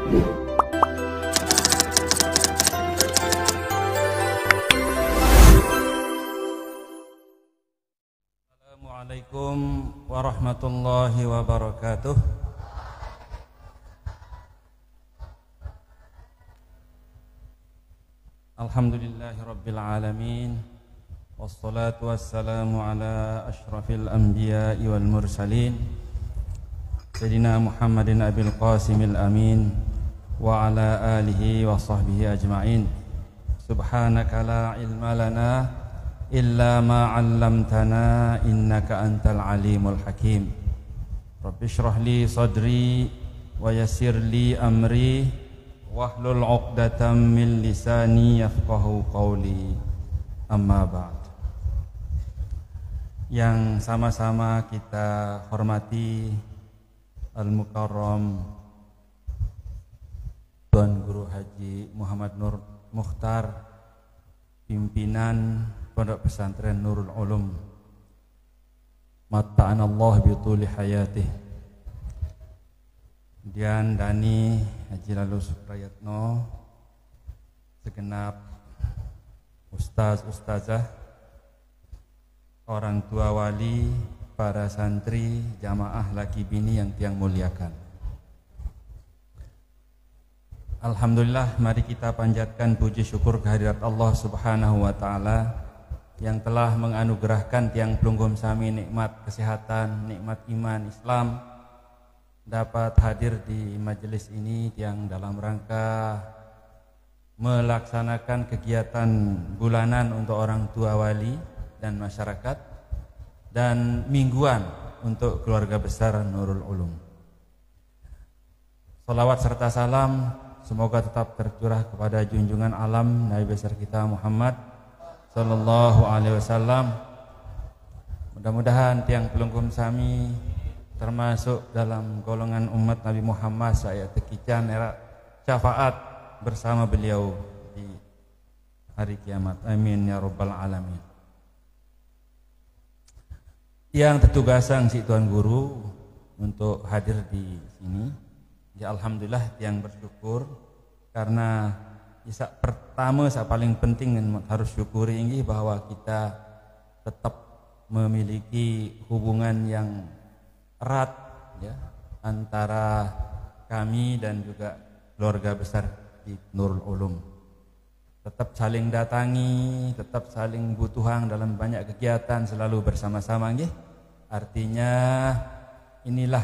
Assalamualaikum warahmatullahi wabarakatuh. Alhamdulillahi rabbil alamin. Wassalatu wassalamu ala ashrafil anbiya'i wal mursalin Sayyidina Muhammadin abil qasimil amin wa ala alihi wa sahbihi ajma'in. Subhanaka la ilma lana illa ma 'allamtana innaka antal alimul hakim. Rabbi shrah li sadri wa yassir li amri wahlul 'uqdatam min lisani yafqahu qawli. Amma ba'd. Yang sama-sama kita hormati Al-Mukarram Tuan Guru Haji Muhammad Nur Mukhtar, pimpinan Pondok Pesantren Nurul Ulum, matta'anallah bituli hayatih. Kemudian Dani Haji Lalu Suprayatno, segenap ustaz, ustazah, orang tua wali, para santri, jamaah laki bini yang tiang muliakan. Alhamdulillah, mari kita panjatkan puji syukur kehadirat Allah Subhanahu wa taala yang telah menganugerahkan tiang pelunggum sami nikmat kesehatan, nikmat iman Islam, dapat hadir di majelis ini yang dalam rangka melaksanakan kegiatan bulanan untuk orang tua wali dan masyarakat, dan mingguan untuk keluarga besar Nurul Ulum. Salawat serta salam semoga tetap tercurah kepada junjungan alam Nabi besar kita Muhammad sallallahu alaihi wasallam. Mudah-mudahan tiang pelungkum sami termasuk dalam golongan umat Nabi Muhammad saya tekican era syafaat bersama beliau di hari kiamat. Amin ya rabbal alamin. Yang tertugasan si Tuan Guru untuk hadir di sini, ya alhamdulillah yang bersyukur karena pertama paling penting harus syukuri ini bahwa kita tetap memiliki hubungan yang erat ya antara kami dan juga keluarga besar di Nurul Ulum. Tetap saling datangi, tetap saling butuhan dalam banyak kegiatan, selalu bersama-sama nggih. Artinya inilah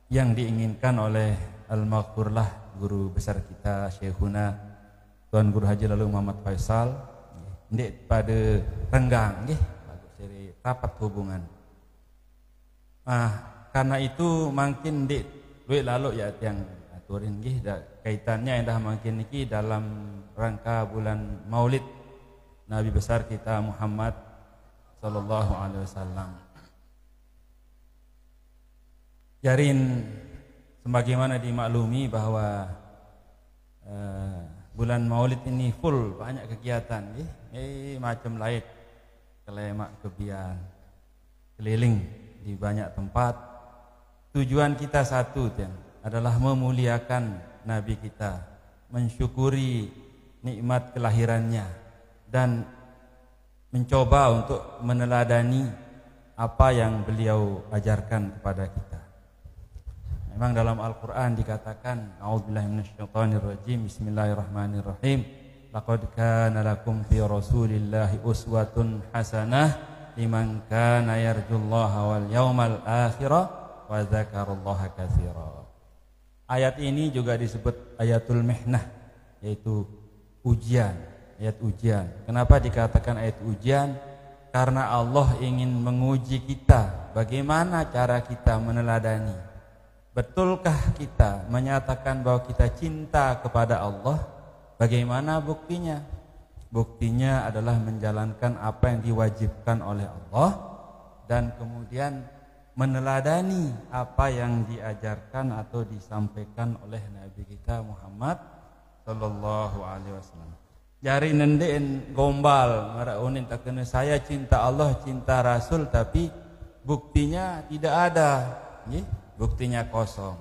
yang diinginkan oleh al-maghfurlah guru besar kita Syekhuna Tuan Guru Haji Lalu Muhammad Faisal. Ndik pada renggang nggih, bagus dari rapat hubungan. Karena itu makin ndik duit lalu ya yang aturin nggih kaitannya indah makin niki dalam rangka bulan Maulid Nabi besar kita Muhammad sallallahu alaihi wasallam. Jarin sebagaimana dimaklumi bahwa bulan Maulid ini full banyak kegiatan macam lain, kelemak kebian keliling di banyak tempat. Tujuan kita satu adalah memuliakan Nabi kita, mensyukuri nikmat kelahirannya dan mencoba untuk meneladani apa yang beliau ajarkan kepada kita. Memang dalam Al-Quran dikatakan, a'udzubillahi minasyaitonirrajim, bismillahirrahmanirrahim, laqad kana lakum fi rasulillahi uswatun hasanah liman kana yarjullaha wal yawmal akhirah wa dzakarallaha katsira. Ayat ini juga disebut ayatul mihnah, yaitu ujian, ayat ujian. Kenapa dikatakan ayat ujian? Karena Allah ingin menguji kita, bagaimana cara kita meneladani. Betulkah kita menyatakan bahwa kita cinta kepada Allah? Bagaimana buktinya? Buktinya adalah menjalankan apa yang diwajibkan oleh Allah dan kemudian meneladani apa yang diajarkan atau disampaikan oleh Nabi kita Muhammad sallallahu alaihi wasallam. Jari nendein gombal maraunin tak kena saya cinta Allah, cinta Rasul, tapi buktinya tidak ada. Buktinya kosong.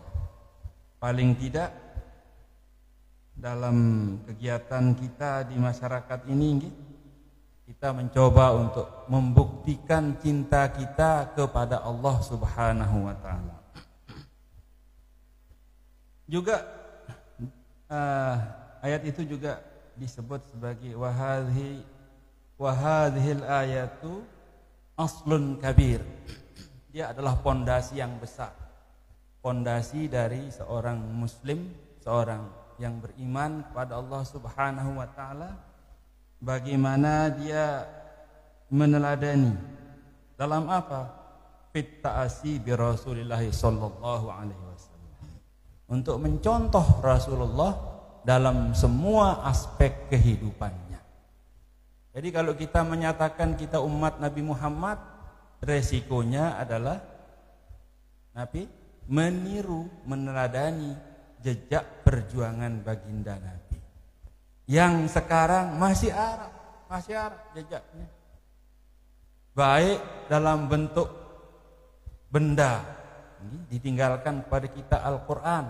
Paling tidak dalam kegiatan kita di masyarakat ini kita mencoba untuk membuktikan cinta kita kepada Allah Subhanahu wa taala. Juga ayat itu juga disebut sebagai wahadhil ayatu aslun kabir. Dia adalah pondasi yang besar. Pondasi dari seorang muslim, seorang yang beriman kepada Allah Subhanahu wa taala, bagaimana dia meneladani dalam apa? Fit ta'asi bi Rasulillah sallallahu alaihi wasallam. Untuk mencontoh Rasulullah dalam semua aspek kehidupannya. Jadi kalau kita menyatakan kita umat Nabi Muhammad, resikonya adalah meniru, meneladani jejak perjuangan baginda Nabi yang sekarang masih Arab jejaknya, baik dalam bentuk benda ditinggalkan kepada kita Al-Quran,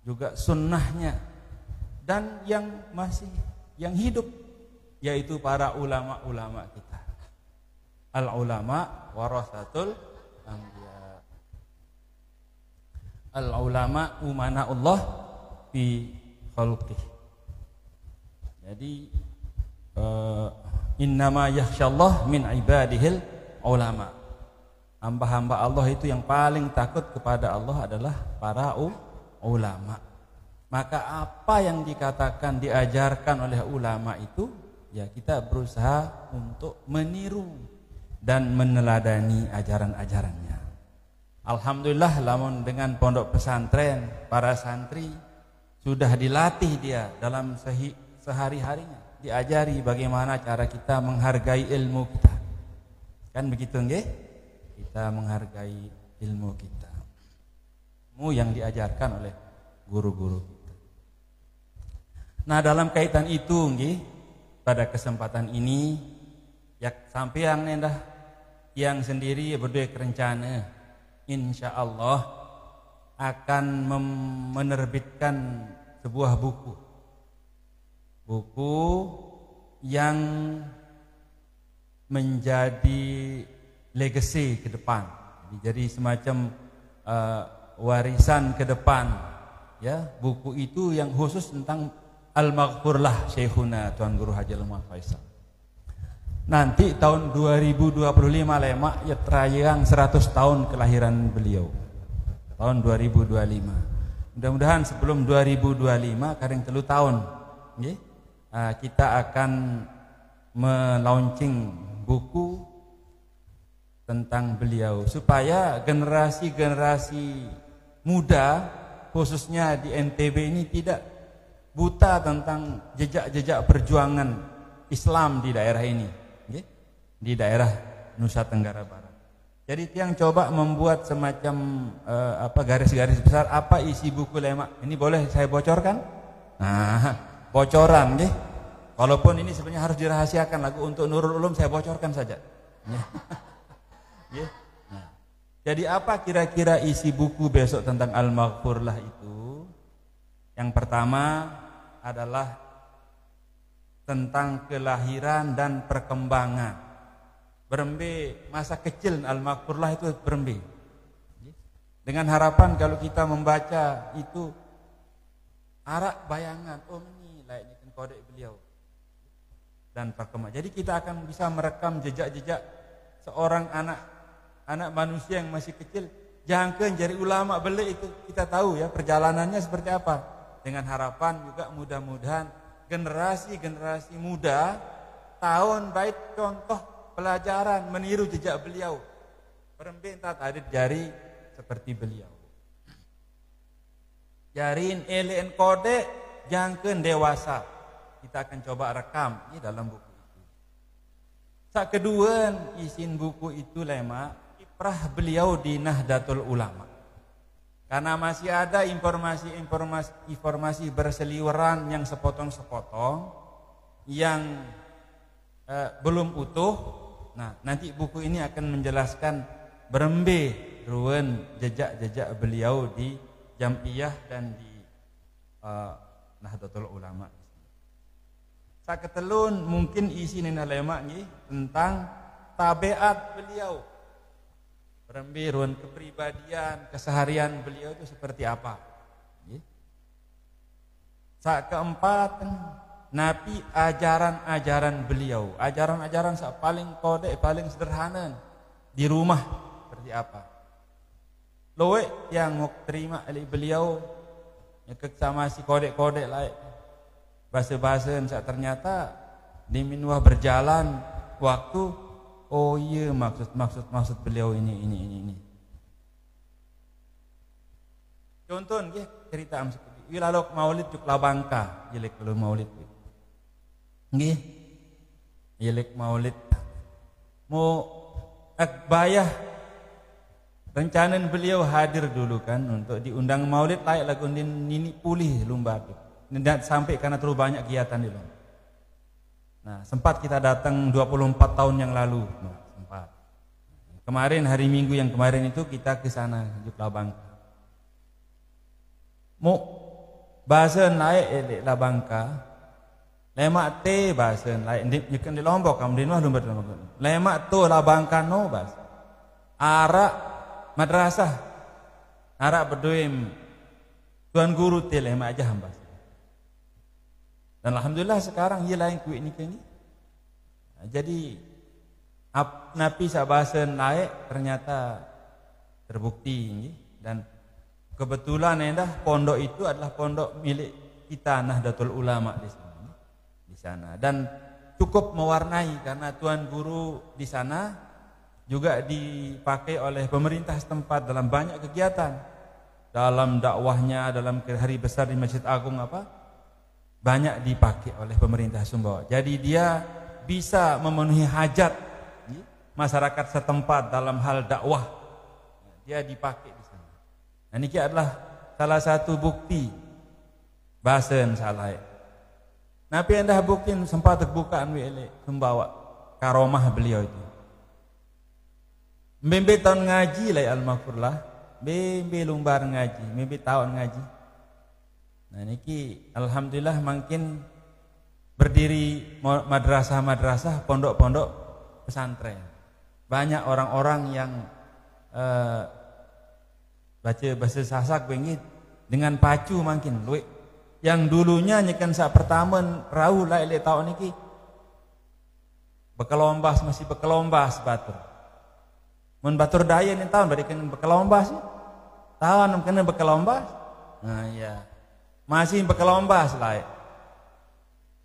juga sunnahnya, dan yang hidup yaitu para ulama-ulama kita. Al-ulama warasatul anbiya. Al-ulama umana'ullah fi khalqih. Jadi innama yakhsyallah min ibadihil ulama. Hamba-hamba Allah itu yang paling takut kepada Allah adalah para ulama. Maka apa yang dikatakan, diajarkan oleh ulama itu, ya kita berusaha untuk meniru dan meneladani ajaran-ajarannya. Alhamdulillah, lamun dengan pondok pesantren, para santri sudah dilatih dia dalam sehari-harinya, diajari bagaimana cara kita menghargai ilmu kita. Kan begitu nggih? Kita menghargai ilmu kita. Ilmu yang diajarkan oleh guru-guru kita. Nah, dalam kaitan itu nggih, pada kesempatan ini ya sampai yang nendah yang sendiri berdua rencana insyaallah akan menerbitkan sebuah buku yang menjadi legacy ke depan, jadi semacam warisan ke depan, ya. Buku itu yang khusus tentang Al-Maghfurlah Syekhuna Tuan Guru Haji Muhammad Faisal. Nanti tahun 2025 lemak ya terayang 100 tahun kelahiran beliau. Tahun 2025. Mudah-mudahan sebelum 2025 karing 3 tahun nggih, kita akan melaunching buku tentang beliau supaya generasi-generasi muda khususnya di NTB ini tidak buta tentang jejak-jejak perjuangan Islam di daerah ini. Di daerah Nusa Tenggara Barat. Jadi yang coba membuat semacam garis-garis besar apa isi buku lemak. Ini boleh saya bocorkan? Nah, bocoran nggih. Walaupun ini sebenarnya harus dirahasiakan, lagu untuk Nurul Ulum saya bocorkan saja. Nah, jadi apa kira-kira isi buku besok tentang Al-Maghfurlah itu? Yang pertama adalah tentang kelahiran dan perkembangan. Berembe masa kecil Al-Maghfurlah itu berembe. Dengan harapan kalau kita membaca itu arak bayangan, oh ini layaknya kodek beliau dan perkembangan. Jadi kita akan bisa merekam jejak-jejak seorang anak manusia yang masih kecil. Jangan jadi ulama beli itu kita tahu ya perjalanannya seperti apa. Dengan harapan juga mudah-mudahan generasi-generasi muda tahun baik contoh pelajaran meniru jejak beliau. Perempuan tarik jari seperti beliau. Jarin elen kode jangkeun dewasa. Kita akan coba rekam ini dalam buku itu. Sak kedua isin buku itu lema kiprah beliau di Nahdlatul Ulama. Karena masih ada informasi berseliweran yang sepotong-sepotong yang belum utuh. Nah, nanti buku ini akan menjelaskan berembe ruwen jejak-jejak beliau di Jam'iyah dan di Nahdlatul Ulama. Saketelun mungkin isi nina lemak nggih tentang tabiat beliau. Rembiruan kepribadian, keseharian beliau itu seperti apa. Nggih. Sak keempat Nabi ajaran-ajaran beliau, ajaran-ajaran sak paling kode paling sederhana di rumah seperti apa. Loe yang mau terima oleh beliau nyekek sama si kode-kode lain. Bahasa-bahasa ternyata di minuah berjalan waktu, oh iya maksud beliau ini. Contoh nggih cerita am seperti wilalok maulid juk labangka, jelek kalau maulid. Nggih. Jelek maulid. Mau akbayah rencanan beliau hadir dulu kan untuk diundang maulid layak lagu nini pulih lumba itu. Dan sampai karena terlalu banyak kegiatan di lomba. Nah, sempat kita datang 24 tahun yang lalu. Nah, sempat. Kemarin hari Minggu yang kemarin itu kita ke sana di Labangka. Mau bahasa naik di Labangka. Lemak te bahasa naik di Lombok kamu di lumba di Lombok. Lemak tu Labangka no bahasa. Arak madrasah. Arak berdoim tuan guru te lemak aja hambas. Dan alhamdulillah sekarang ia lain kuih nikah ni. Jadi Nabi sabasa naik ternyata terbukti ini. Dan kebetulan pondok itu adalah pondok milik kita Nahdlatul Ulama di sana. Dan cukup mewarnai karena tuan guru di sana juga dipakai oleh pemerintah setempat dalam banyak kegiatan. Dalam dakwahnya, dalam hari besar di Masjid Agung banyak dipakai oleh pemerintah Sumbawa. Jadi dia bisa memenuhi hajat masyarakat setempat dalam hal dakwah. Dia dipakai di sana. Nah, ini adalah salah satu bukti bahasa salah. Nabi anda bukti sempat terbukaan oleh Sumbawa karomah beliau itu. Membe tahun ngaji lah al-mafurlah, membe lumbar ngaji, membe tahun ngaji. Nah niki alhamdulillah makin berdiri madrasah-madrasah, pondok-pondok pesantren. Banyak orang-orang yang baca bahasa Sasak bengit dengan pacu makin luik. Yang dulunya nyekan saat pertama rau lah elek tahun niki bekelombas masih bekelombas batur. Mun batur daya ni tahun berikan bekelombas. Tahun kena bekelombas. Nah ya. Masih bekelombas lah.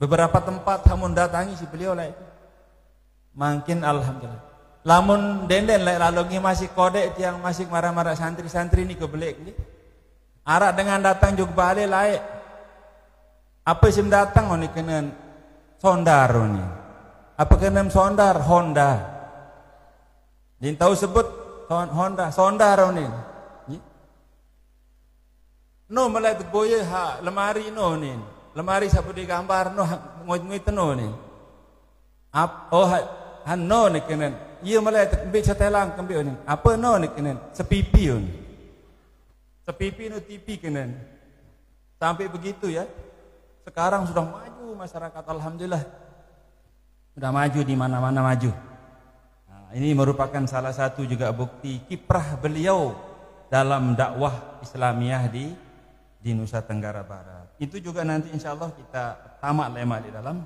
Beberapa tempat hamun datangi si beliau lah itu. Makin alhamdulillah. Lamun denden lah lalu masih kode yang masih marah-marah santri-santri ni kebelek ni. Arak dengan datang juga balik lah. Apa sih datang ni kena sondar ni. Apa kena sondar Honda. Din tahu sebut Honda sondar ni. No malai boye ha lemari no ni. Lemari sapu di gambar no ngoit no ni. Han no ni kenen. Ia malai ambil setelang kembali ni. Apa no ni kenen? Sepipi ni. Sepipi no tipi kenen. Sampai begitu ya. Sekarang sudah maju masyarakat alhamdulillah. Sudah maju di mana-mana maju. Nah, ini merupakan salah satu juga bukti kiprah beliau dalam dakwah Islamiyah di Nusa Tenggara Barat. Itu juga nanti insya Allah kita tamat lema di dalam.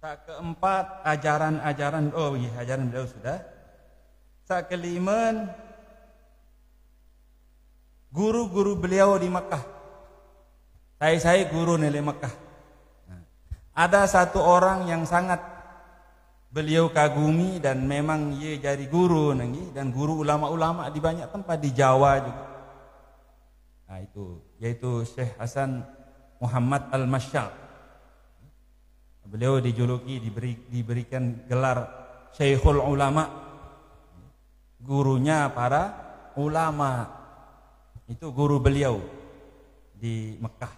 Keempat ajaran-ajaran. Oh iya ajaran beliau sudah. Kelima guru-guru beliau di Mekah. Saya guru nilai Mekah. Nah, ada satu orang yang sangat beliau kagumi dan memang ia jadi guru dan guru ulama-ulama di banyak tempat di Jawa juga. Nah itu yaitu Syekh Hasan Muhammad Al-Masyal. Beliau dijuluki diberikan gelar Syekhul Ulama. Gurunya para ulama. Itu guru beliau di Mekah.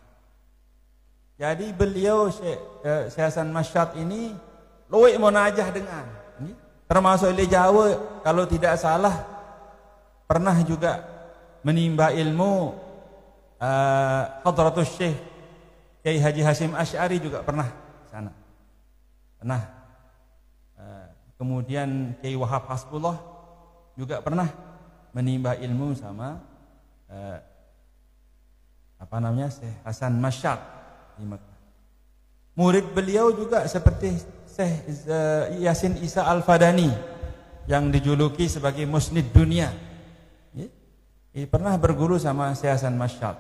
Jadi beliau Syekh Hasan Masyad ini luwih munajah dengan termasuk di Jawa kalau tidak salah pernah juga menimba ilmu Hadratus Syekh Kiai Haji Hasyim Asy'ari juga pernah ke sana. Pernah. Kemudian Kiai Wahab Hasbullah juga pernah menimba ilmu sama Syekh Hasan Masyad di Mekah. Murid beliau juga seperti Syekh Yasin Isa Al-Fadani yang dijuluki sebagai musnid dunia. Pernah berguru sama Syekh Hasan Masyad.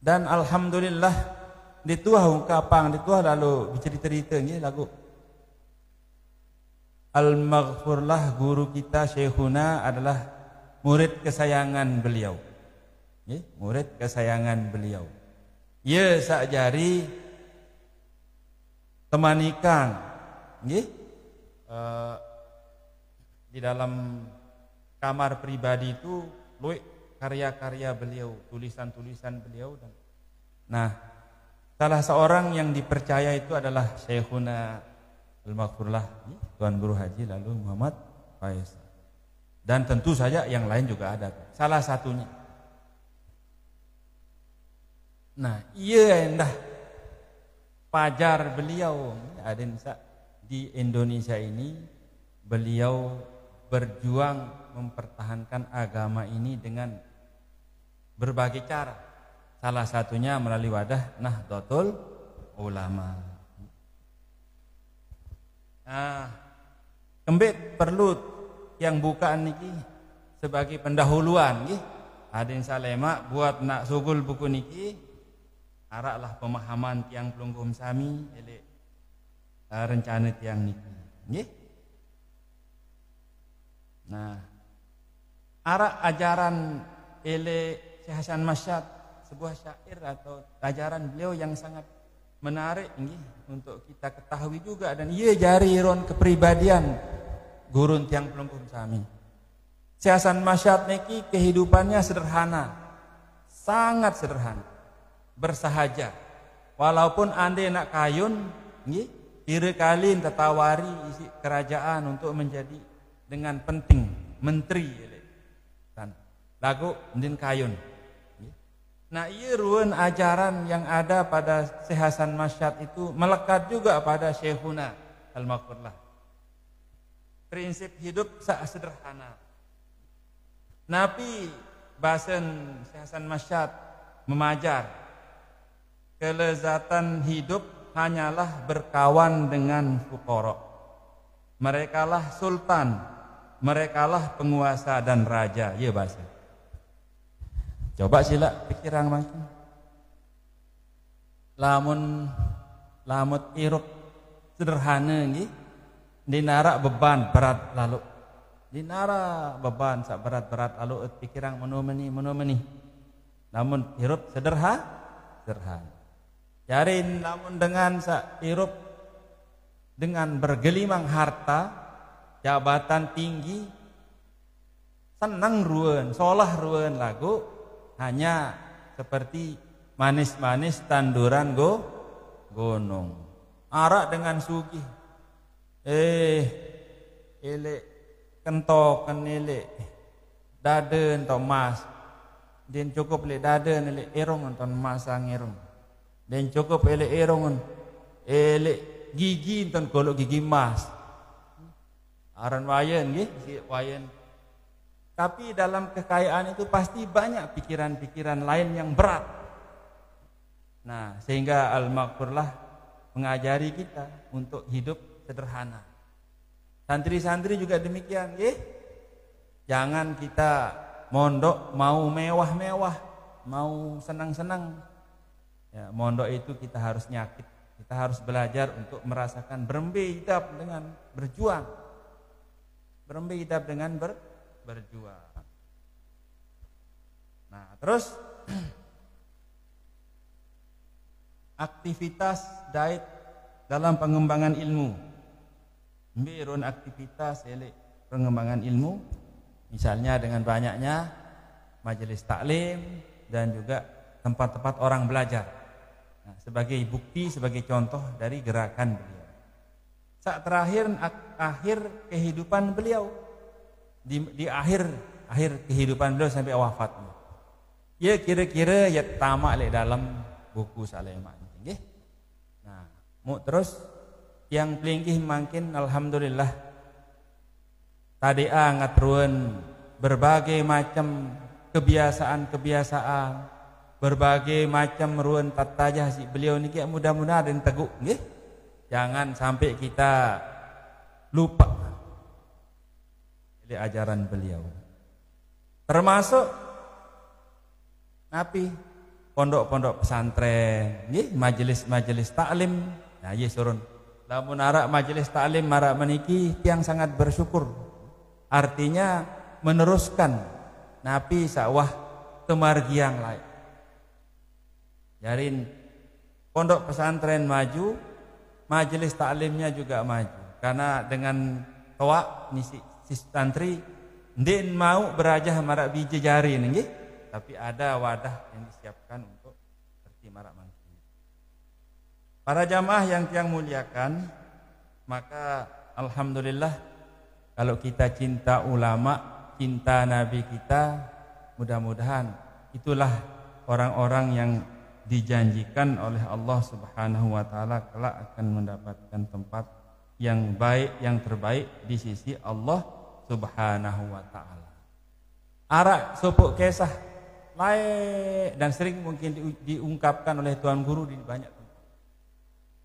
Dan alhamdulillah dituah ungkapang, dituah lalu bercerita-cerita lagu Al-Maghfurlah, guru kita Syekhuna adalah murid kesayangan beliau. Murid kesayangan beliau. Ye sakjari temanikan di dalam kamar pribadi itu luwih karya-karya beliau, tulisan-tulisan beliau. Nah, salah seorang yang dipercaya itu adalah Syekhuna Al-Maghfurlah, Tuan Guru Haji lalu Muhammad Faisal. Dan tentu saja yang lain juga ada. Salah satunya. Nah, iya endah pajar beliau di Indonesia ini, beliau berjuang mempertahankan agama ini dengan berbagai cara. Salah satunya melalui wadah Nahdlatul Ulama. Nah, kembit perlu yang bukaan niki sebagai pendahuluan nggih. Adin salema buat nak sugul buku niki araklah pemahaman tiang pelungkum sami elek rencana tiang niki nggih. Nah, arak ajaran elek Syekh Hasan Masyad, sebuah syair atau ajaran beliau yang sangat menarik untuk kita ketahui juga, dan ia jari ron kepribadian gurun tiang pelungkum sami. Syekh Hasan Masyad niki kehidupannya sederhana, sangat sederhana, bersahaja. Walaupun ande nak kayun, kira kali tetawari isi kerajaan untuk menjadi dengan penting menteri. Lagu mendin kayun. Nah, iya ruan ajaran yang ada pada Syekh Hasan Masyad itu melekat juga pada Syekhuna Al-Maghfurlah. Prinsip hidup sederhana. Nabi bahasan Syekh Hasan Masyad memajar kelezatan hidup hanyalah berkawan dengan fuqara. Merekalah sultan, merekalah penguasa dan raja. Iya bahasa. Coba sila pikiran makin. Lamut irup sederhana nggih. Dinara beban berat lalu. Dinara beban sak berat-berat lalu pikiran menomeni. Namun irup sederhana. Jarin namun dengan sak irup dengan bergelimang harta, jabatan tinggi, senang ruan, solah ruan lagu, hanya seperti manis-manis tanduran gunung. Arak dengan sugih. Elek kentokan elek daden to mas. Den cukup elek daden elek erong ton masang erong. Den cukup elek erong elek gigi ton golok gigi mas. Aran wayan nggih, si wayan. Tapi dalam kekayaan itu pasti banyak pikiran-pikiran lain yang berat. Nah, sehingga Al-Maghfurlah mengajari kita untuk hidup sederhana. Santri-santri juga demikian, jangan kita mondok mau mewah-mewah, mau senang-senang. Ya, mondok itu kita harus nyakit. Kita harus belajar untuk merasakan berembe hidup dengan berjuang. Berembe hidup dengan berjuang. Nah, terus aktivitas dait dalam pengembangan ilmu. Mbirun aktivitas pengembangan ilmu, misalnya dengan banyaknya majelis taklim dan juga tempat-tempat orang belajar. Nah, sebagai bukti, sebagai contoh dari gerakan beliau. Saat akhir kehidupan beliau, di akhir kehidupan beliau sampai wafatnya, Ya kira-kira ya tamak lek dalam buku Salemak nggih. Nah, mu terus yang pelinggih makin alhamdulillah tadi ngatruan berbagai macam kebiasaan-kebiasaan, berbagai macam ruan tatajah si beliau niki mudah-mudahan dan teguk nggih. Jangan sampai kita lupa dari ajaran beliau. Termasuk napi pondok-pondok pesantren, nggih, majelis-majelis taklim. Nah, ye surun. Lamun arak majelis taklim marak meniki tiang sangat bersyukur. Artinya meneruskan napi sawah kemargiang lain. Jarin pondok pesantren maju, majelis taklimnya juga maju. Karena dengan toa nisi santri ndin mau berajah marak biji jari nggih, tapi ada wadah yang disiapkan untuk seperti marak mangkin. Para jamaah yang tiang muliakan, maka alhamdulillah kalau kita cinta ulama, cinta nabi kita, mudah-mudahan itulah orang-orang yang dijanjikan oleh Allah Subhanahu wa taala kelak akan mendapatkan tempat yang baik, yang terbaik di sisi Allah Subhanahu wa taala. Arak sopok kisah lain dan sering mungkin diungkapkan oleh tuan guru di banyak tempat.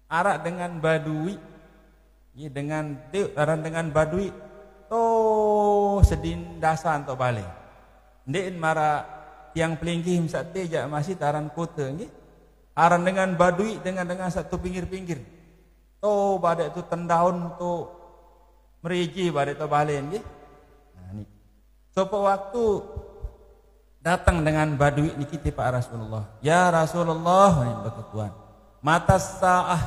Arak dengan badui, ya dengan badui toh sedin dasan to balik. Ndin mara tiang pelinggih misat teja masih taran kota nggih. Aran dengan badui dengan satu pinggir-pinggir. Toh badai itu tendaun tu meriji badai tu balik nggih. Nah ni. Sopo waktu datang dengan badui niki ti Pak Rasulullah. Ya Rasulullah nin beketuan. Mata saah.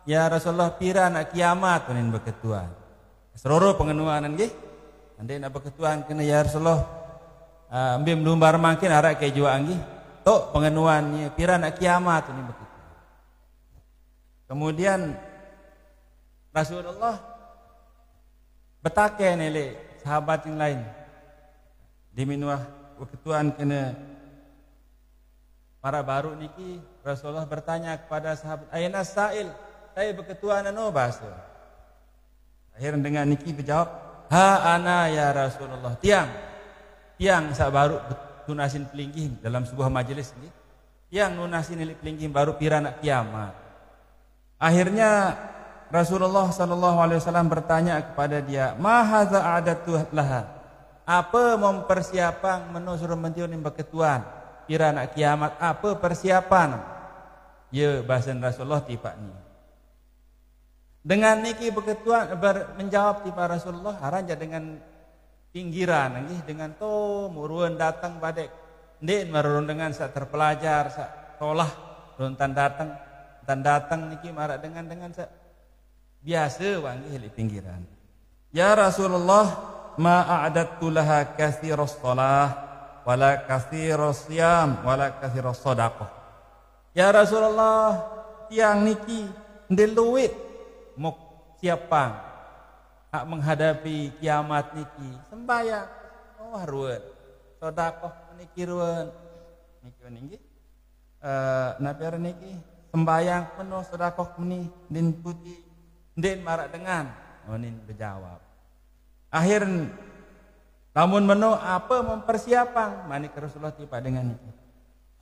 Ya Rasulullah pira nak kiamat nin beketuan. Seroro pengenuanan nggih. Ande nak beketuan kena ya Rasulullah. Ambim lumbar makin arak ke jua nggih. Tok pengenuannya pira nak kiamat nin beketuan. Kemudian Rasulullah betake nele sahabat yang lain di minuah ketuan kena para baru niki. Rasulullah bertanya kepada sahabat, "Aina sa'il?" Saya berketuan anu bahasa. Akhirnya dengan niki berjawab, "Ha ana ya Rasulullah." Tiang sak baru tunasin pelinggih dalam sebuah majelis niki. Tiang nunasin pelinggih baru pira nak kiamat. Akhirnya Rasulullah sallallahu alaihi wasallam bertanya kepada dia, "Ma hadza a'adatu laha?" Apa mempersiapan menu suruh mention yang berketuan kira nak kiamat, apa persiapan? Ya bahasa Rasulullah tipak ni. Dengan niki berketuan menjawab tipa Rasulullah aranja dengan pinggiran nggih dengan to muruan datang badek ndin marun dengan sak terpelajar sak tolah runtan datang niki marak dengan sak biasa wangi di pinggiran. Ya Rasulullah, ma a'adattu laha katsiras shalah wala katsiras siyam wala katsiras shadaqah. Ya Rasulullah, tiang niki ndeluit mok siapang hak menghadapi kiamat niki sembayang ruwen sedekah niki ruwen niki nggih nabi niki sembayang penuh sedekah meni din putih din marak dengan nin berjawab akhir namun meno apa mempersiapang manik Rasulullah tiba dengan niki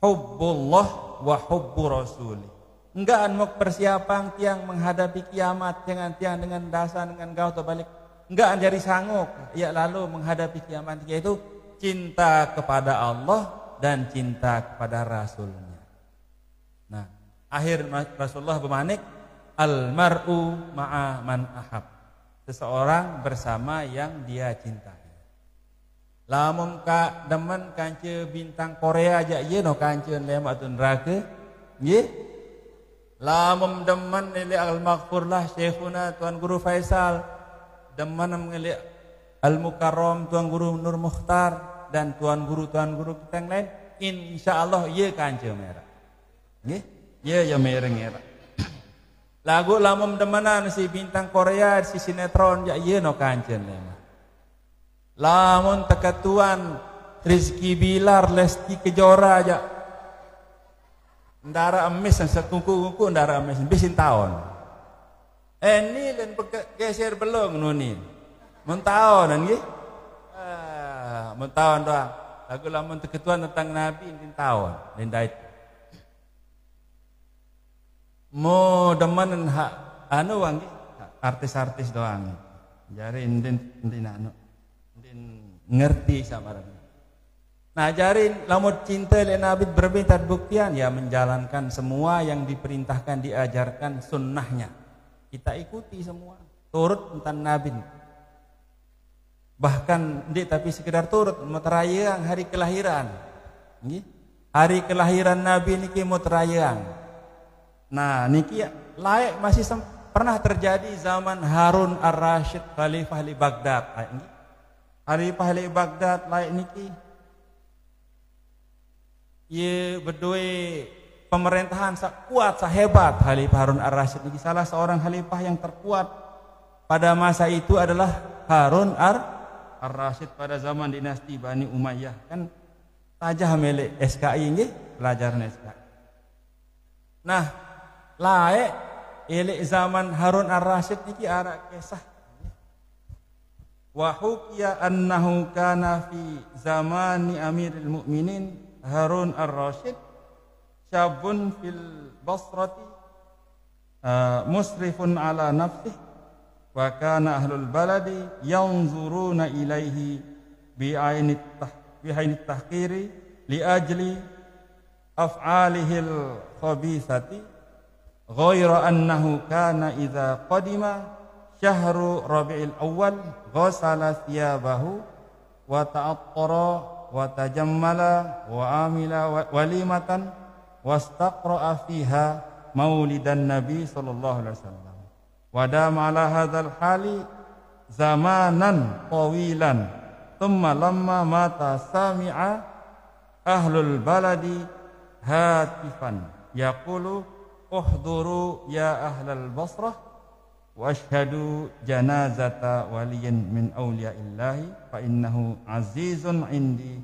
hubbullah wa hubbu rasulih. Enggak mau persiapan tiang menghadapi kiamat jangan tiang dengan dasar dengan gau atau balik. Enggak jadi sanggup ya lalu menghadapi kiamat yaitu cinta kepada Allah dan cinta kepada Rasulnya. Nah, akhir Rasulullah bermanik al-mar'u ma'a man ahab. Seseorang bersama yang dia cintai. Lamun ka demen kance bintang Korea aja ye no kance lemak tun neraka. Nggih. Lamun demen nili al-maghfurlah Syekhuna Tuan Guru Faisal, demen nili al-mukarram Tuan Guru Nur Mukhtar dan Tuan Guru kita yang lain, insyaallah ye kance merah. Nggih, ye ya merah. Lagu lamun demenan si bintang Korea si sinetron ya ye no kance lemah. Lamun tekatuan Rizky Bilar, Lesti Kejora aja. Ndara emis sekuku-kuku ndara emis bisin tahun. Ini len geser belum nuni. Mun tahun kan nggih? Mun tahun doang. Lagu lamun ketuan tentang Nabi ini tahun, lindait. Mo demen hak anu wangi artis-artis doang. Jari indin anu. Indin ngerti sama orang. Nah jarin lamun cinta le Nabi berminta buktian ya menjalankan semua yang diperintahkan diajarkan sunnahnya. Kita ikuti semua, turut tentang Nabi. Bahkan ndik tapi sekedar turut meterayang hari kelahiran. Nggih. Hari kelahiran Nabi niki meterayang. Nah niki layak masih pernah terjadi zaman Harun Ar-Rasyid Khalifah di Baghdad. Khalifah di Baghdad layak niki ye berdua pemerintahan kuat, hebat. Khalifah Harun Ar-Rasyid ini salah seorang khalifah yang terkuat pada masa itu adalah Harun Ar-Rasyid pada zaman dinasti Bani Umayyah. Kan tajah milik SKI nggih, pelajaran SKI. Nah, lae milik zaman Harun Ar-Rasyid niki ara kisah. Wa hukiya annahu kana fi zamani Amirul Mukminin Harun Ar-Rasyid syabun fil Basrati musrifun ala nafsih wa kana ahlul baladi yanzuruna ilaihi bi'ainit tahqiri li ajli af'alihil khabithati ghaira annahu kana idza qadima syahru Rabi'il Awwal ghasala thiyabahu wa ta'attara wa tajammala wa amila walimatan wastaqra'a fiha maulidan Nabi sallallahu alaihi wasallam wa dama ala hadzal hali zamanan tawilan thumma lamma mata sami'a ahlul baladi hatifan yaqulu uhduru ya ahlal Basrah wa ashhadu janazata waliyin min awliyaillahi fa innahu azizun indi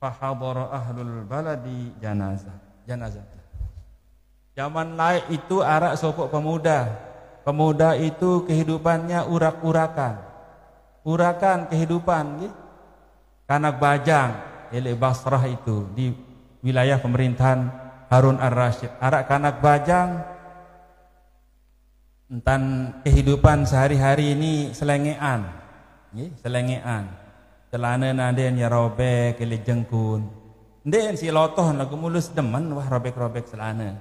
fa hadara ahlul baladi janazah. Zaman lain itu arak sopok pemuda itu kehidupannya urakan kehidupan gitu. Kanak bajang ele Basrah itu di wilayah pemerintahan Harun Ar-Rasyid arak kanak bajang tentang kehidupan sehari-hari ini selengean, celana naden ya robek, kele jengkun, den si lotoh lagu mulus demen wah robek celana,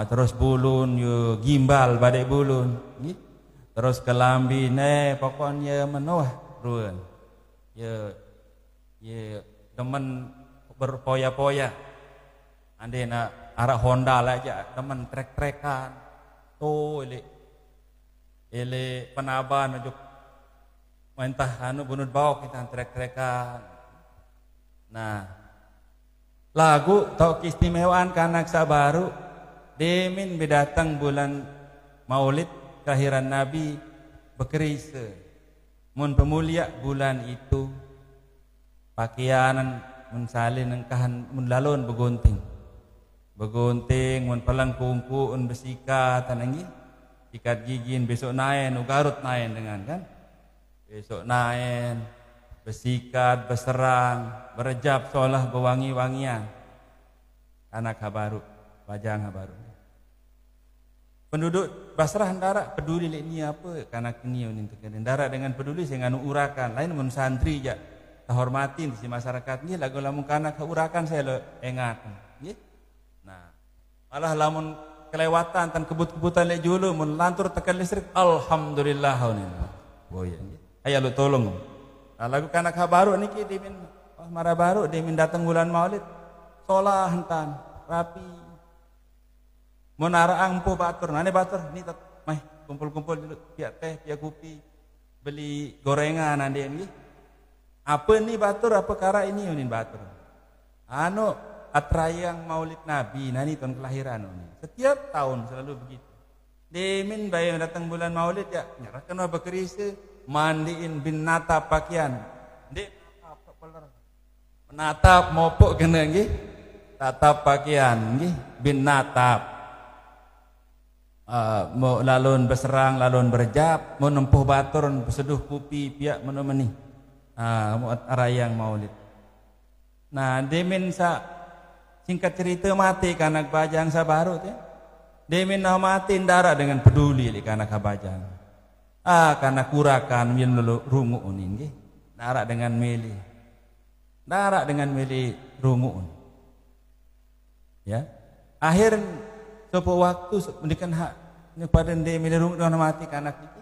terus bulun yo gimbal badai bulun, terus kelambi pokoknya menuah ruan, ye demen berpoya-poya, ande nak arak Honda aja demen trek-trekan. Ele penaban majuk mentah anu bunuh bawa kita trek-trekan. Nah, lagu tau keistimewaan kanak sabaru demin bedatang bulan Maulid kelahiran Nabi bekerise. Mun pemulia bulan itu pakaianan mun salin engkahan mun lalon begunting mun palang kungku un besikat tanangi ikat gigin besok naen ugarut naen dengan kan besok naen besikat beserang berejab solah bewangi-wangian anak habaru bajang habaru penduduk Basrah ndara peduli lek ni apa kanak ni unin ndara dengan peduli sing anu urakan lain mun santri ja hormatin si masyarakat ni lagu lamun kanak urakan saya lo engat nggih. Nah, malah lamun kelewatan tan kebut-kebutan lek julu mun lantur tekan listrik alhamdulillah unin. Boy aya lu tolong. Nah, lagu kanak habaru niki dimin mara baru dimin datang bulan Maulid. Solah hentan rapi. Mun araang po batur, nane batur ni mah kumpul-kumpul dulu pia teh, pia kopi. Beli gorengan ande ni. Apa ni batur apa kara ini unin batur. Anu atrayang Maulid Nabi nani tahun kelahiran ini. Setiap tahun selalu begitu. Demin bayang datang bulan Maulid ya nyerahkan apa keris mandiin binata pakaian. Dek Menatap mopok kena nggih. Tatap pakaian nggih bin natap. Mau lalun berserang, lalun berjab, mau nempuh batur, berseduh kupi, piak menemani. Mau arayang maulid. Nah, demin singkat cerita mati kanak bajang sabarut ya. Demin nah mati ndara dengan peduli li kanak bajang. Karena kurakan min rungu unin nggih. Ndara dengan meli. Ndara dengan meli rungu. Ya. Akhir sopo waktu mendikan hak pada demin rungu dengan mati kanak itu.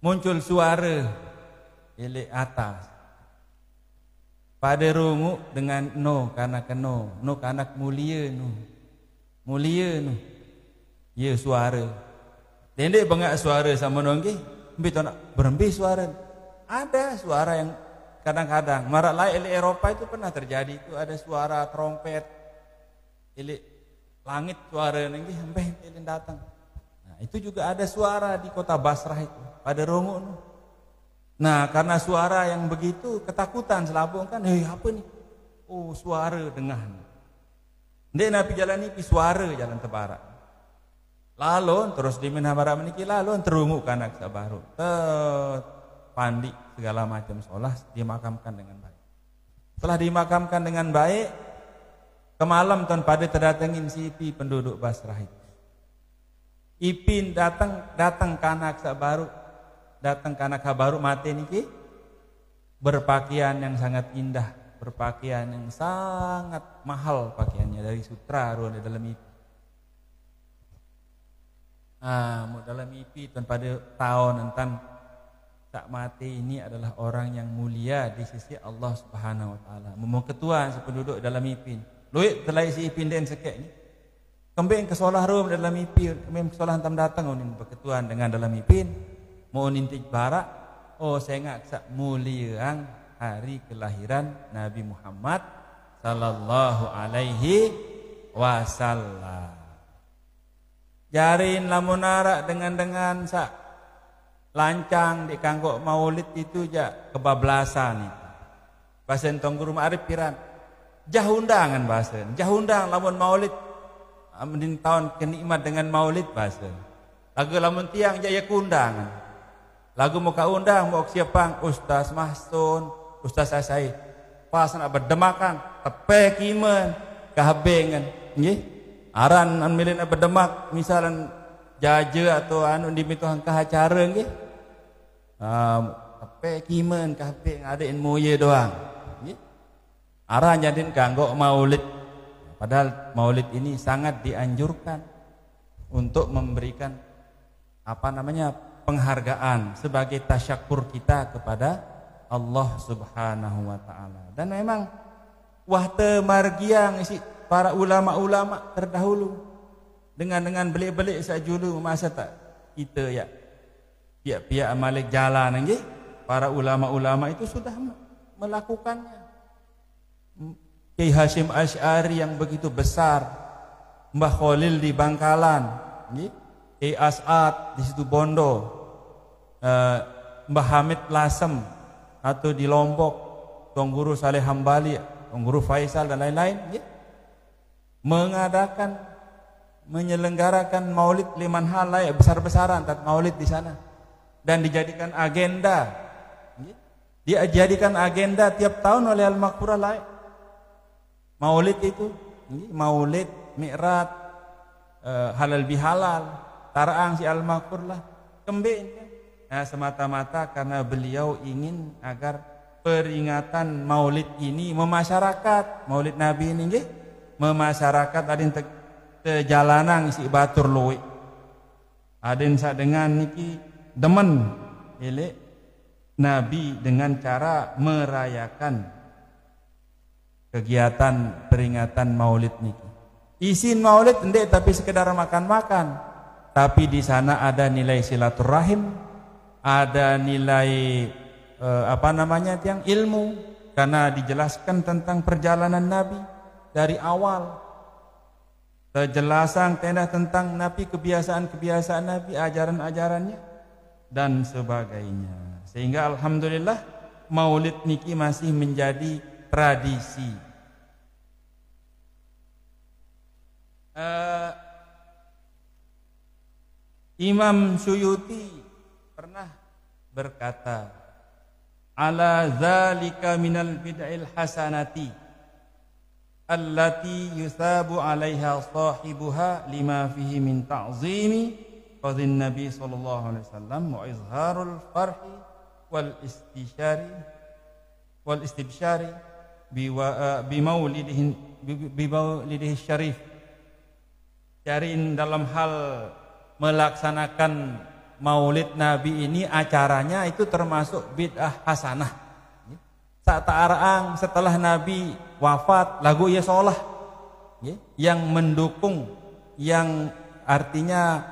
Muncul suara ele atas. Pada rungu dengan no kanak kanak mulia ya suara dendek bengak suara sama nonggi mbito nak berembi suara ada suara yang kadang-kadang marak lain Eropa itu pernah terjadi itu ada suara trompet langit suara nonggi sampai datang. Nah, itu juga ada suara di kota Basrah itu pada rungu. Nah, karena suara yang begitu ketakutan selabung kan, apa nih? Oh, suara dengar. Ndek napi jalan ini suara jalan tebarak. Lalu terus di menhabara meniki lalu terungu kanak sabaru. Pandi segala macam sholat dimakamkan dengan baik. Setelah dimakamkan dengan baik, kemalam tuan pada terdatangin si Ipi penduduk Basrah itu. Ipin datang kanak sabaru. Datang karena kabaru mati niki berpakaian yang sangat indah, berpakaian yang sangat mahal pakaiannya dari sutra di dalam IP. Mau dalam IP dan pada tahun tentang tak mati ini adalah orang yang mulia di sisi Allah Subhanahu wa taala. Mau ketua sependuduk dalam IP. Luit telah isi IP den sekek ni. Kembeng ke solah rum dalam IP, kembeng ke solah hantam datang unin berketuan dengan dalam IP. Mau nintik barak, saya ngaksak mulia hari kelahiran Nabi Muhammad sallallahu alaihi wasallam. Jarin lamun arak dengan sak lancang di kanggok maulid itu ja kebablasan itu. Basen tong guru ma'arif piran. Jahundangan basen. Jahundang lamun maulid mending tahun kenikmat dengan maulid basen. Lagu lamun tiang jaya kundangan. Lagu muka undang mau siapang Ustaz Mahsun, Ustaz Asai. Pas nak berdemakan, tepe kimen, kahabengan, nggih. Aran an milin berdemak, misalan jaja atau anu di mituhan kahacara nggih. Tepe kimen, kahabeng ada in moye doang, nggih. Aran jadin kanggo maulid. Padahal maulid ini sangat dianjurkan untuk memberikan penghargaan sebagai tasyakur kita kepada Allah Subhanahu wa taala. Dan memang wahte margiang isi para ulama-ulama terdahulu dengan belik-belik sajulu masa tak kita ya pihak-pihak malik jalan nggih para ulama-ulama itu sudah melakukannya. Kiai Hasyim Asy'ari yang begitu besar, Mbah Khalil di Bangkalan nggih, Kiai As'ad di situ Bondo, Mbah Hamid Lasem atau di Lombok, Tuan Guru Saleh Hambali, Tuan Guru Faisal dan lain-lain, ya, menyelenggarakan maulid liman halai besar-besaran tat maulid di sana dan dijadikan agenda, ya, dia jadikan agenda tiap tahun oleh Al-Maghfurah lain. Maulid itu, ya, maulid, mi'rad, halal bihalal. Taraang si Al-Maghfur lah kembali kan? Nah, semata-mata karena beliau ingin agar peringatan maulid ini memasyarakat, maulid Nabi ini nggih, memasyarakat adin jalanan isi batur luwe. Adin sak dengan niki demen ele Nabi dengan cara merayakan kegiatan peringatan maulid niki. Isin maulid ndek tapi sekedar makan-makan. Tapi di sana ada nilai silaturahim, ada nilai tiang ilmu, karena dijelaskan tentang perjalanan Nabi dari awal, kejelasan tentang Nabi, kebiasaan-kebiasaan Nabi, ajaran-ajarannya dan sebagainya. Sehingga alhamdulillah maulid niki masih menjadi tradisi. Imam Suyuti pernah berkata, ala zalika minal bid'il hasanati allati yusabu 'alaiha sahibuha lima fihi min ta'zimi qadhin nabi sallallahu alaihi wasallam wa izharul farhi wal istibsyari bi maulidihi syarif. Jadi dalam hal melaksanakan maulid Nabi ini, acaranya itu termasuk bid'ah hasanah. Saat ta'araang setelah Nabi wafat, lagu ya sholah yang mendukung, yang artinya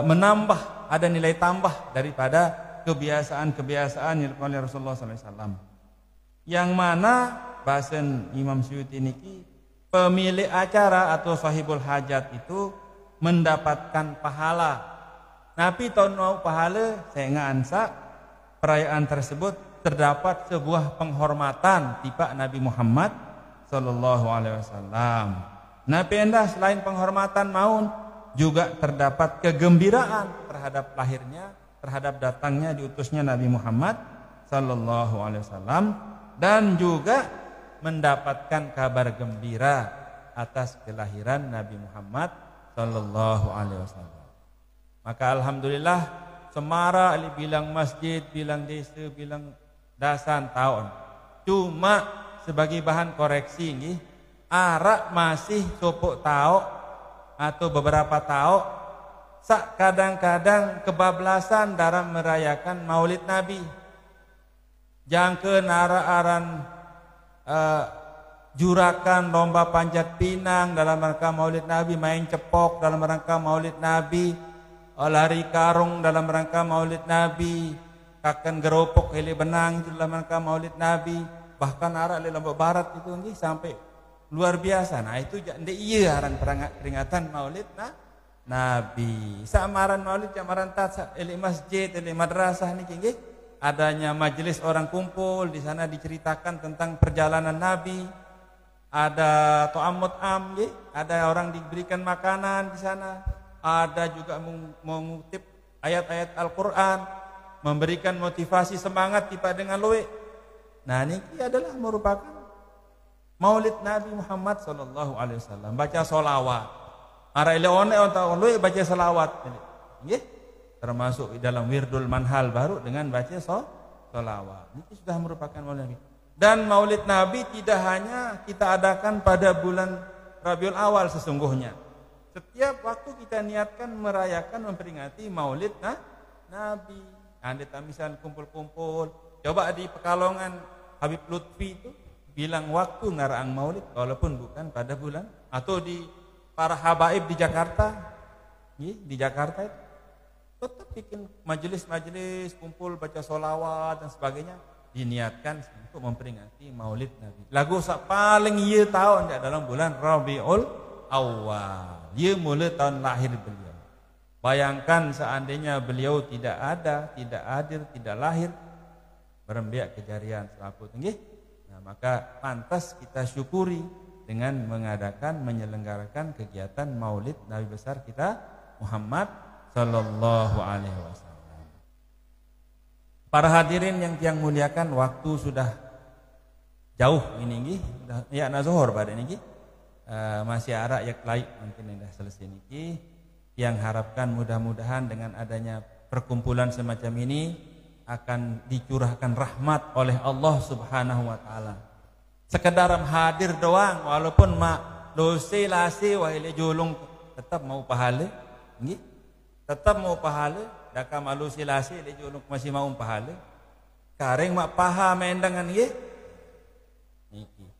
menambah, ada nilai tambah daripada kebiasaan-kebiasaan yang dilakukan oleh Rasulullah SAW. Yang mana bahasan Imam Suyuti niki, pemilik acara atau sahibul hajat itu mendapatkan pahala. Nabi tahun mau pahala, saya ngansa perayaan tersebut terdapat sebuah penghormatan tiba Nabi Muhammad sallallahu alaihi wasallam. Nabi endah selain penghormatan maun juga terdapat kegembiraan terhadap lahirnya, terhadap datangnya diutusnya Nabi Muhammad sallallahu alaihi wasallam, dan juga mendapatkan kabar gembira atas kelahiran Nabi Muhammad sallallahu alaihi wasallam. Maka alhamdulillah semara bilang masjid, bilang desa, bilang dasan tahun. Cuma sebagai bahan koreksi nggih, arak masih sopok tahu atau beberapa tahu sak kadang-kadang kebablasan dalam merayakan Maulid Nabi. Jangkeun ara-aran jurakan lomba panjat pinang dalam rangka Maulid Nabi, main cepok dalam rangka Maulid Nabi, lari karung dalam rangka Maulid Nabi, kaken geropok heli benang itu dalam rangka Maulid Nabi, bahkan arah di Lombok Barat itu nggih sampai luar biasa. Nah itu jadi iya aran peringatan Maulid Nabi. Samaran Maulid jamaran tat heli masjid, heli madrasah niki nggih adanya majelis orang kumpul, di sana diceritakan tentang perjalanan Nabi. Ada to'amut ada orang diberikan makanan di sana. Ada juga mengutip ayat-ayat Al-Quran, memberikan motivasi semangat tiba dengan loe. Nah ini adalah merupakan Maulid Nabi Muhammad sallallahu alaihi wasallam. Baca solawat. Ara ile one atau loe baca solawat. Nggih, termasuk dalam wirdul manhal baru dengan baca solawat. Ini sudah merupakan Maulid Nabi. Dan Maulid Nabi tidak hanya kita adakan pada bulan Rabiul Awal sesungguhnya. Setiap waktu kita niatkan merayakan, memperingati Maulid Nabi. Anda misal kumpul-kumpul, coba di Pekalongan Habib Lutfi itu bilang waktu ngaraang Maulid walaupun bukan pada bulan, atau di para habaib di Jakarta, di Jakarta itu tetap bikin majelis-majelis kumpul baca solawat dan sebagainya, diniatkan untuk memperingati Maulid Nabi. Lagu paling iya tahun dalam bulan Rabiul Awal, ia mulai tahun lahir beliau. Bayangkan seandainya beliau tidak ada, tidak hadir, tidak lahir, berembiak kejarian selaku tinggi. Nah, maka pantas kita syukuri dengan mengadakan, menyelenggarakan kegiatan Maulid Nabi besar kita Muhammad sallallahu alaihi wasallam. Para hadirin yang muliakan, waktu sudah jauh ini nggih, ya na zuhur pada niki. Masih ada yak lain mungkin sudah selesai niki. Yang harapkan mudah-mudahan dengan adanya perkumpulan semacam ini akan dicurahkan rahmat oleh Allah Subhanahu wa taala. Sekedar hadir doang walaupun mak dosa lasi wahile julung tetap mau pahala nggih. Tetap mau pahala, daka malu silasi le julung masih mau pahala. Kareng mak paham endangan nggih. Niki.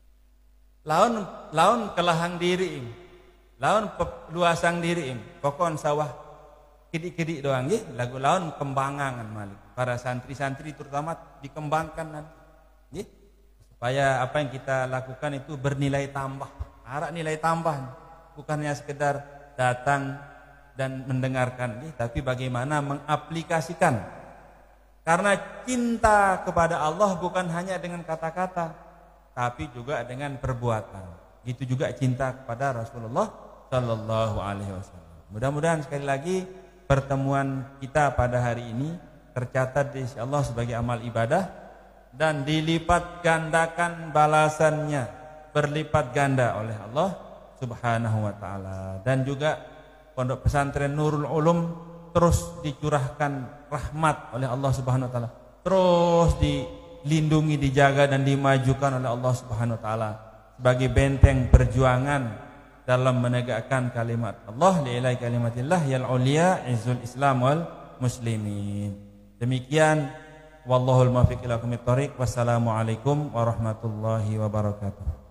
Laun kelahang diri, laun luasang diri, pokon sawah kidik-kidik doang nggih, lagu laun kembangan malik. Para santri-santri terutama dikembangkan nanti, nggih. Supaya apa yang kita lakukan itu bernilai tambah. Harap nilai tambah, bukannya sekedar datang dan mendengarkan, nggih, tapi bagaimana mengaplikasikan Karena cinta kepada Allah bukan hanya dengan kata-kata, tapi juga dengan perbuatan. Itu juga cinta kepada Rasulullah Sallallahu Alaihi Wasallam. Mudah-mudahan sekali lagi pertemuan kita pada hari ini tercatat di sisi Allah sebagai amal ibadah dan dilipat gandakan balasannya, berlipat ganda oleh Allah Subhanahu wa taala. Dan juga Pondok Pesantren Nurul Ulum terus dicurahkan rahmat oleh Allah Subhanahu wa taala, terus dilindungi, dijaga dan dimajukan oleh Allah Subhanahu wa taala sebagai benteng perjuangan dalam menegakkan kalimat Allah, la ilaha kalimatillah yal ulia izzul islam wal muslimin. Demikian, wallahul muwaffiq ila aqwamit thoriq. Wassalamualaikum warahmatullahi wabarakatuh.